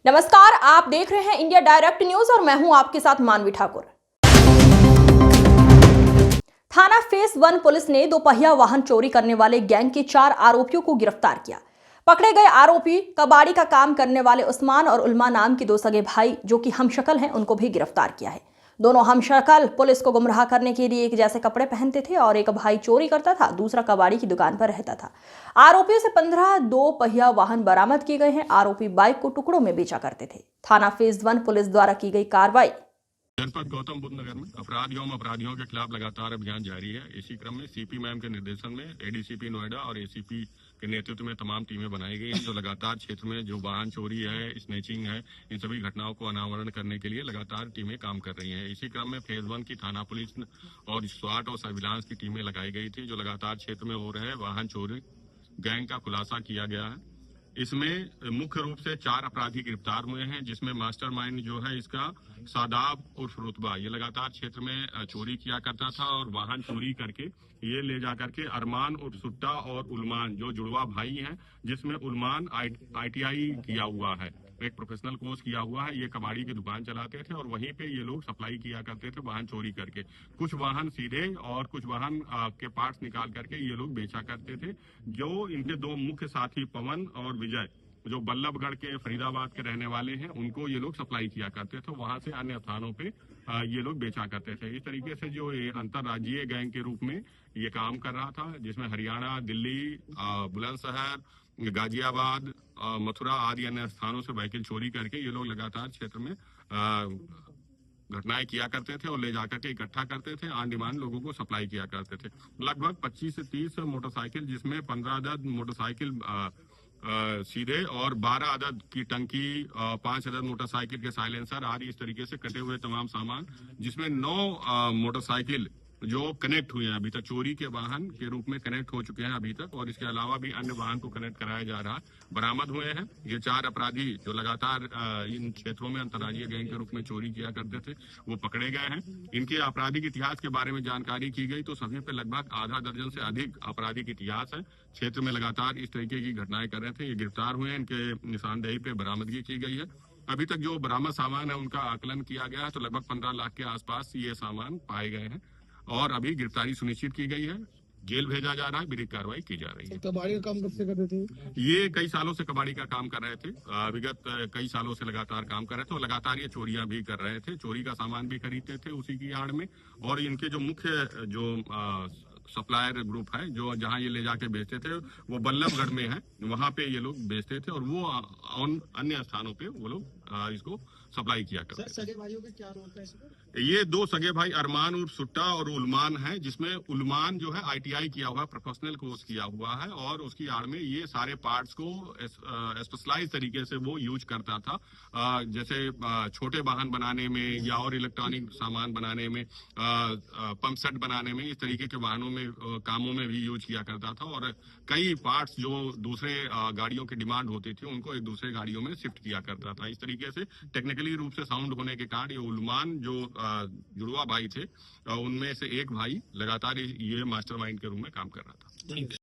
नमस्कार, आप देख रहे हैं इंडिया डायरेक्ट न्यूज और मैं हूं आपके साथ मानवी ठाकुर। थाना फेज 1 पुलिस ने दोपहिया वाहन चोरी करने वाले गैंग के 4 आरोपियों को गिरफ्तार किया। पकड़े गए आरोपी कबाड़ी का काम करने वाले उस्मान और उल्मा नाम के 2 सगे भाई जो कि हमशक्ल हैं, उनको भी गिरफ्तार किया है। दोनों हमशक्ल पुलिस को गुमराह करने के लिए एक जैसे कपड़े पहनते थे और एक भाई चोरी करता था, दूसरा कबाड़ी की दुकान पर रहता था। आरोपियों से 15 दोपहिया वाहन बरामद किए गए हैं। आरोपी बाइक को टुकड़ों में बेचा करते थे। थाना फेज 1 पुलिस द्वारा की गई कार्रवाई। जनपद गौतम बुद्ध नगर में अपराधियों के खिलाफ लगातार अभियान जारी है। इसी क्रम में सीपी मैम के निर्देशन में एडीसीपी नोएडा और एसीपी के नेतृत्व में तमाम टीमें बनाई गई हैं, जो लगातार क्षेत्र में जो वाहन चोरी है, स्नैचिंग है, इन सभी घटनाओं को अनावरण करने के लिए लगातार टीमें काम कर रही हैं। इसी क्रम में फेज 1 की थाना पुलिस और स्वाट और सर्विलांस की टीमें लगाई गई थी, जो लगातार क्षेत्र में हो रहे वाहन चोरी गैंग का खुलासा किया गया है। इसमें मुख्य रूप से 4 अपराधी गिरफ्तार हुए हैं, जिसमें मास्टरमाइंड जो है इसका सादाब उर्फ रुतबा, ये लगातार क्षेत्र में चोरी किया करता था और वाहन चोरी करके ये ले जा करके अरमान उर्फ सुट्टा और उलमान जो जुड़वा भाई हैं, जिसमें उलमान ITI किया हुआ है, एक प्रोफेशनल कोर्स किया हुआ है। ये कबाड़ी की दुकान चलाते थे और वहीं पे ये लोग सप्लाई किया करते थे वाहन चोरी करके। कुछ वाहन सीधे और कुछ वाहन के पार्ट्स निकाल करके ये लोग बेचा करते थे। जो इनके 2 मुख्य साथी पवन और विजय, जो बल्लभगढ़ के फरीदाबाद के रहने वाले हैं, उनको ये लोग सप्लाई किया करते थे, वहां से अन्य स्थानों पे ये लोग बेचा करते थे। इस तरीके से जो अंतरराज्यीय गैंग के रूप में ये काम कर रहा था, जिसमें हरियाणा, दिल्ली, बुलंदशहर, गाजियाबाद, मथुरा आदि अन्य स्थानों से व्हीकल चोरी करके ये लोग लगातार क्षेत्र में घटनाएं किया करते थे और ले जाकर के इकट्ठा करते थे, आन डिमांड लोगों को सप्लाई किया करते थे। लगभग 25 से 30 मोटरसाइकिल, जिसमें 15 अदद मोटरसाइकिल सीधे और 12 अदद की टंकी, 5 अदद मोटरसाइकिल के साइलेंसर आदि इस तरीके से कटे हुए तमाम सामान, जिसमें 9 मोटरसाइकिल जो कनेक्ट हुए हैं, अभी तक चोरी के वाहन के रूप में कनेक्ट हो चुके हैं अभी तक, और इसके अलावा भी अन्य वाहन को कनेक्ट कराया जा रहा है, बरामद हुए हैं। ये 4 अपराधी जो लगातार इन क्षेत्रों में अंतर्राज्यीय गैंग के रूप में चोरी किया करते थे, वो पकड़े गए हैं। इनके आपराधिक इतिहास के बारे में जानकारी की गई तो सभी पे लगभग आधा दर्जन से अधिक आपराधिक इतिहास है। क्षेत्र में लगातार इस तरीके की घटनाएं कर रहे थे। ये गिरफ्तार हुए हैं, इनके निशानदेही पे बरामदगी की गई है। अभी तक जो बरामद सामान है उनका आकलन किया गया है, तो लगभग 15 लाख के आसपास ये सामान पाए गए हैं और अभी गिरफ्तारी सुनिश्चित की गई है। जेल भेजा जा रहा है, विधिक कार्रवाई की जा रही है। कबाड़ी का काम कब से करते थे? ये कई सालों से कबाड़ी का काम कर रहे थे, विगत कई सालों से लगातार काम कर रहे थे और लगातार ये चोरियां भी कर रहे थे। चोरी का सामान भी खरीदते थे उसी की आड़ में, और इनके जो मुख्य जो सप्लायर ग्रुप है, जो जहां ये ले जाके बेचते थे, वो बल्लभगढ़ में है, वहां पे ये लोग बेचते थे और वो अन्य स्थानों पे वो लोग इसको सप्लाई किया करते थे। सगे भाइयों के क्या रोल था इसमें? ये 2 सगे भाई अरमान उर्फ सुट्टा और उलमान है, जिसमें उलमान जो है ITI किया हुआ, प्रोफेशनल कोर्स किया हुआ है, और उसकी आड़ में ये सारे पार्ट्स को स्पेशलाइज तरीके से वो यूज करता था, जैसे छोटे वाहन बनाने में या और इलेक्ट्रॉनिक सामान बनाने में, पंप सेट बनाने में, इस तरीके के वाहनों में कामों में भी यूज किया करता था। और कई पार्ट्स जो दूसरे गाड़ियों की डिमांड होती थी, उनको एक दूसरे गाड़ियों में शिफ्ट किया करता था। इस तरीके से टेक्निकली रूप से साउंड होने के कारण ये उलमान जो जुड़वा भाई थे, उनमें से एक भाई लगातार ये मास्टरमाइंड के रूप में काम कर रहा था।